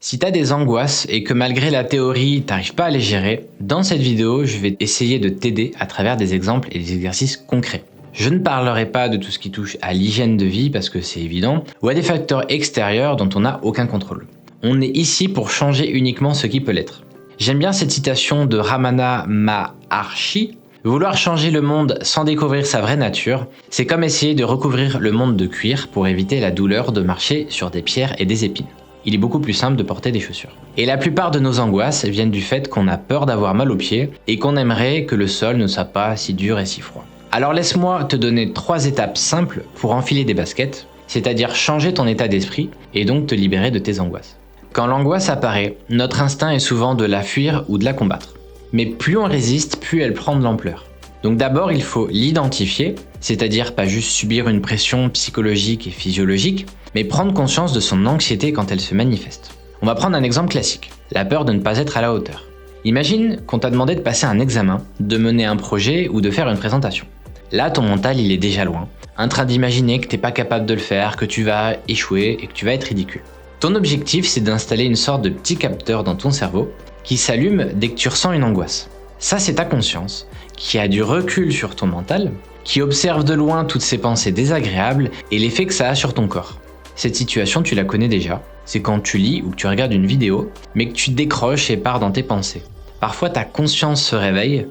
Si t'as des angoisses et que malgré la théorie, t'arrives pas à les gérer, dans cette vidéo, je vais essayer de t'aider à travers des exemples et des exercices concrets. Je ne parlerai pas de tout ce qui touche à l'hygiène de vie parce que c'est évident, ou à des facteurs extérieurs dont on n'a aucun contrôle. On est ici pour changer uniquement ce qui peut l'être. J'aime bien cette citation de Ramana Maharshi. Vouloir changer le monde sans découvrir sa vraie nature, c'est comme essayer de recouvrir le monde de cuir pour éviter la douleur de marcher sur des pierres et des épines. Il est beaucoup plus simple de porter des chaussures. Et la plupart de nos angoisses viennent du fait qu'on a peur d'avoir mal aux pieds et qu'on aimerait que le sol ne soit pas si dur et si froid. Alors laisse-moi te donner 3 étapes simples pour enfiler des baskets, c'est-à-dire changer ton état d'esprit et donc te libérer de tes angoisses. Quand l'angoisse apparaît, notre instinct est souvent de la fuir ou de la combattre. Mais plus on résiste, plus elle prend de l'ampleur. Donc d'abord, il faut l'identifier, c'est-à-dire pas juste subir une pression psychologique et physiologique, mais prendre conscience de son anxiété quand elle se manifeste. On va prendre un exemple classique, la peur de ne pas être à la hauteur. Imagine qu'on t'a demandé de passer un examen, de mener un projet ou de faire une présentation. Là, ton mental, il est déjà loin, en train d'imaginer que t'es pas capable de le faire, que tu vas échouer et que tu vas être ridicule. Ton objectif, c'est d'installer une sorte de petit capteur dans ton cerveau qui s'allume dès que tu ressens une angoisse. Ça, c'est ta conscience, qui a du recul sur ton mental, qui observe de loin toutes ces pensées désagréables et l'effet que ça a sur ton corps. Cette situation, tu la connais déjà. C'est quand tu lis ou que tu regardes une vidéo, mais que tu décroches et pars dans tes pensées. Parfois, ta conscience se réveille,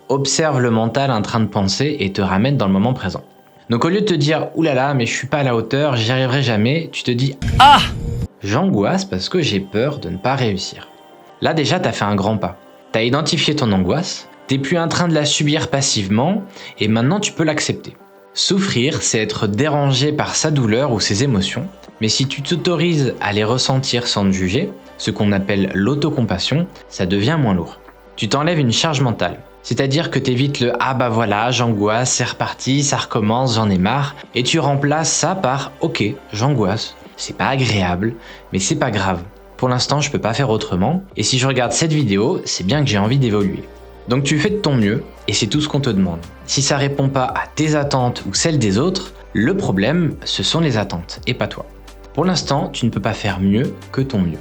observe le mental en train de penser et te ramène dans le moment présent. Donc au lieu de te dire « Oulala, mais je suis pas à la hauteur, j'y arriverai jamais », tu te dis « Ah ! J'angoisse parce que j'ai peur de ne pas réussir ». Là déjà, t'as fait un grand pas. T'as identifié ton angoisse, t'es plus en train de la subir passivement et maintenant tu peux l'accepter. Souffrir, c'est être dérangé par sa douleur ou ses émotions, mais si tu t'autorises à les ressentir sans te juger, ce qu'on appelle l'autocompassion, ça devient moins lourd. Tu t'enlèves une charge mentale, c'est-à-dire que t'évites le « ah bah voilà, j'angoisse, c'est reparti, ça recommence, j'en ai marre » et tu remplaces ça par « ok, j'angoisse, c'est pas agréable, mais c'est pas grave. Pour l'instant, je peux pas faire autrement, et si je regarde cette vidéo, c'est bien que j'ai envie d'évoluer. » Donc tu fais de ton mieux, et c'est tout ce qu'on te demande. Si ça répond pas à tes attentes ou celles des autres, le problème, ce sont les attentes, et pas toi. Pour l'instant, tu ne peux pas faire mieux que ton mieux.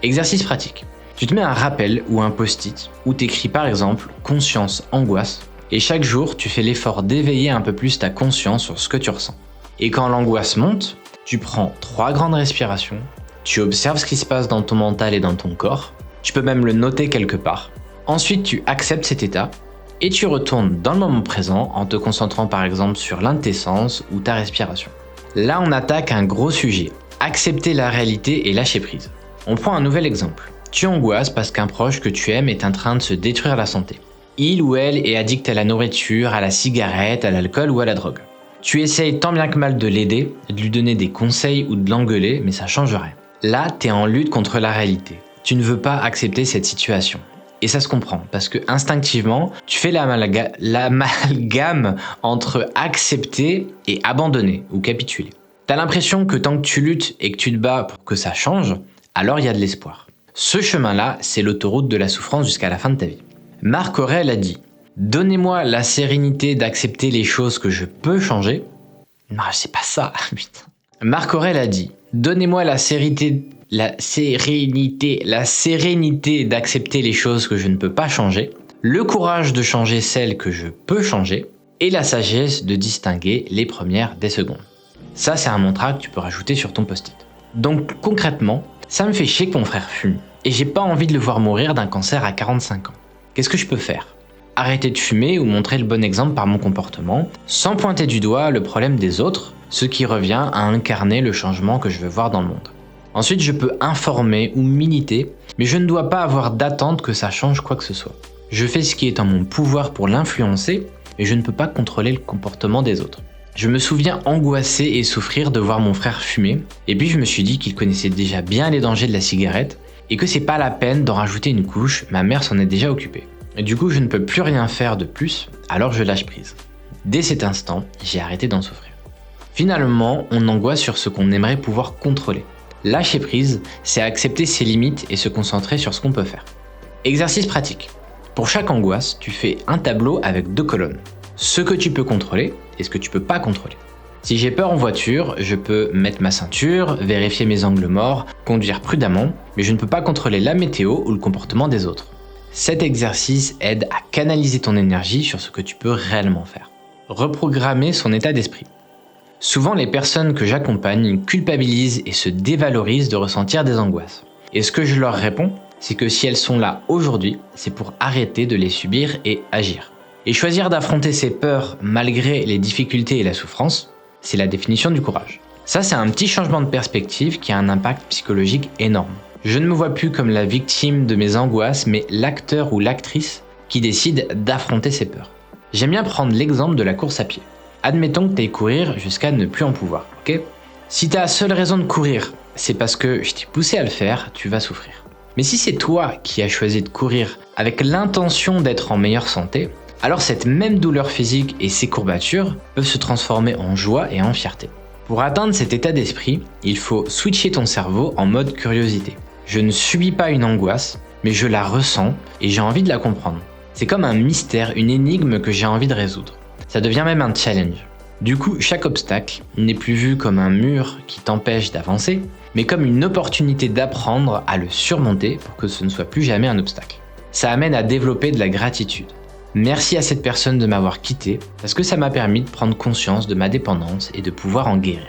Exercice pratique. Tu te mets un rappel ou un post-it, où t'écris par exemple « conscience, angoisse », et chaque jour, tu fais l'effort d'éveiller un peu plus ta conscience sur ce que tu ressens. Et quand l'angoisse monte, tu prends 3 grandes respirations, tu observes ce qui se passe dans ton mental et dans ton corps, tu peux même le noter quelque part. Ensuite, tu acceptes cet état et tu retournes dans le moment présent en te concentrant par exemple sur l'un de tes sens ou ta respiration. Là, on attaque un gros sujet, accepter la réalité et lâcher prise. On prend un nouvel exemple. Tu angoisses parce qu'un proche que tu aimes est en train de se détruire la santé. Il ou elle est addict à la nourriture, à la cigarette, à l'alcool ou à la drogue. Tu essayes tant bien que mal de l'aider, de lui donner des conseils ou de l'engueuler, mais ça change rien. Là, t'es en lutte contre la réalité. Tu ne veux pas accepter cette situation. Et ça se comprend, parce que instinctivement, tu fais l'amalgame entre accepter et abandonner ou capituler. T'as l'impression que tant que tu luttes et que tu te bats pour que ça change, alors il y a de l'espoir. Ce chemin-là, c'est l'autoroute de la souffrance jusqu'à la fin de ta vie. Marc Aurèle a dit « Donnez-moi la sérénité d'accepter les choses que je peux changer. » Non, c'est pas ça, putain. Marc Aurèle a dit « Donnez-moi la sérénité d'accepter les choses que je ne peux pas changer, le courage de changer celles que je peux changer, et la sagesse de distinguer les premières des secondes. » Ça, c'est un mantra que tu peux rajouter sur ton post-it. Donc concrètement, ça me fait chier que mon frère fume, et j'ai pas envie de le voir mourir d'un cancer à 45 ans. Qu'est-ce que je peux faire ? Arrêter de fumer ou montrer le bon exemple par mon comportement, sans pointer du doigt le problème des autres, ce qui revient à incarner le changement que je veux voir dans le monde. Ensuite, je peux informer ou militer, mais je ne dois pas avoir d'attente que ça change quoi que ce soit. Je fais ce qui est en mon pouvoir pour l'influencer, mais je ne peux pas contrôler le comportement des autres. Je me souviens angoisser et souffrir de voir mon frère fumer, et puis je me suis dit qu'il connaissait déjà bien les dangers de la cigarette, et que c'est pas la peine d'en rajouter une couche, ma mère s'en est déjà occupée. Et du coup, je ne peux plus rien faire de plus, alors je lâche prise. Dès cet instant, j'ai arrêté d'en souffrir. Finalement, on angoisse sur ce qu'on aimerait pouvoir contrôler. Lâcher prise, c'est accepter ses limites et se concentrer sur ce qu'on peut faire. Exercice pratique. Pour chaque angoisse, tu fais un tableau avec 2 colonnes. Ce que tu peux contrôler et ce que tu peux pas contrôler. Si j'ai peur en voiture, je peux mettre ma ceinture, vérifier mes angles morts, conduire prudemment, mais je ne peux pas contrôler la météo ou le comportement des autres. Cet exercice aide à canaliser ton énergie sur ce que tu peux réellement faire. Reprogrammer son état d'esprit. Souvent, les personnes que j'accompagne culpabilisent et se dévalorisent de ressentir des angoisses. Et ce que je leur réponds, c'est que si elles sont là aujourd'hui, c'est pour arrêter de les subir et agir. Et choisir d'affronter ses peurs malgré les difficultés et la souffrance, c'est la définition du courage. Ça, c'est un petit changement de perspective qui a un impact psychologique énorme. Je ne me vois plus comme la victime de mes angoisses, mais l'acteur ou l'actrice qui décide d'affronter ses peurs. J'aime bien prendre l'exemple de la course à pied. Admettons que tu ailles courir jusqu'à ne plus en pouvoir, ok ? Si ta seule raison de courir, c'est parce que je t'ai poussé à le faire, tu vas souffrir. Mais si c'est toi qui as choisi de courir avec l'intention d'être en meilleure santé, alors cette même douleur physique et ces courbatures peuvent se transformer en joie et en fierté. Pour atteindre cet état d'esprit, il faut switcher ton cerveau en mode curiosité. Je ne subis pas une angoisse, mais je la ressens et j'ai envie de la comprendre. C'est comme un mystère, une énigme que j'ai envie de résoudre. Ça devient même un challenge. Du coup, chaque obstacle n'est plus vu comme un mur qui t'empêche d'avancer, mais comme une opportunité d'apprendre à le surmonter pour que ce ne soit plus jamais un obstacle. Ça amène à développer de la gratitude. Merci à cette personne de m'avoir quitté parce que ça m'a permis de prendre conscience de ma dépendance et de pouvoir en guérir.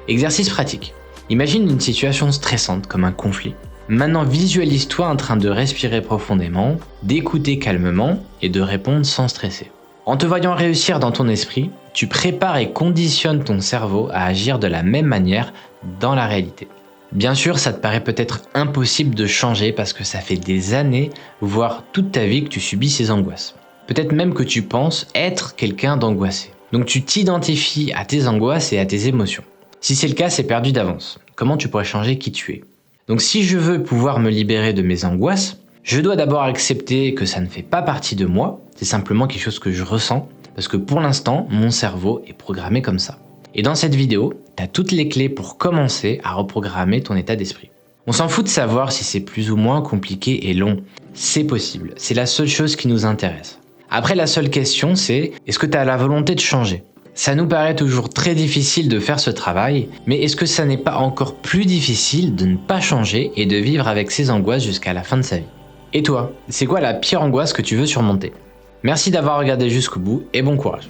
Exercice pratique. Imagine une situation stressante comme un conflit. Maintenant, visualise-toi en train de respirer profondément, d'écouter calmement et de répondre sans stresser. En te voyant réussir dans ton esprit, tu prépares et conditionnes ton cerveau à agir de la même manière dans la réalité. Bien sûr, ça te paraît peut-être impossible de changer parce que ça fait des années, voire toute ta vie que tu subis ces angoisses. Peut-être même que tu penses être quelqu'un d'angoissé. Donc tu t'identifies à tes angoisses et à tes émotions. Si c'est le cas, c'est perdu d'avance. Comment tu pourrais changer qui tu es ? Donc si je veux pouvoir me libérer de mes angoisses, je dois d'abord accepter que ça ne fait pas partie de moi, c'est simplement quelque chose que je ressens, parce que pour l'instant, mon cerveau est programmé comme ça. Et dans cette vidéo, tu as toutes les clés pour commencer à reprogrammer ton état d'esprit. On s'en fout de savoir si c'est plus ou moins compliqué et long. C'est possible, c'est la seule chose qui nous intéresse. Après, la seule question, c'est est-ce que tu as la volonté de changer ? Ça nous paraît toujours très difficile de faire ce travail, mais est-ce que ça n'est pas encore plus difficile de ne pas changer et de vivre avec ses angoisses jusqu'à la fin de sa vie ? Et toi, c'est quoi la pire angoisse que tu veux surmonter ? Merci d'avoir regardé jusqu'au bout et bon courage.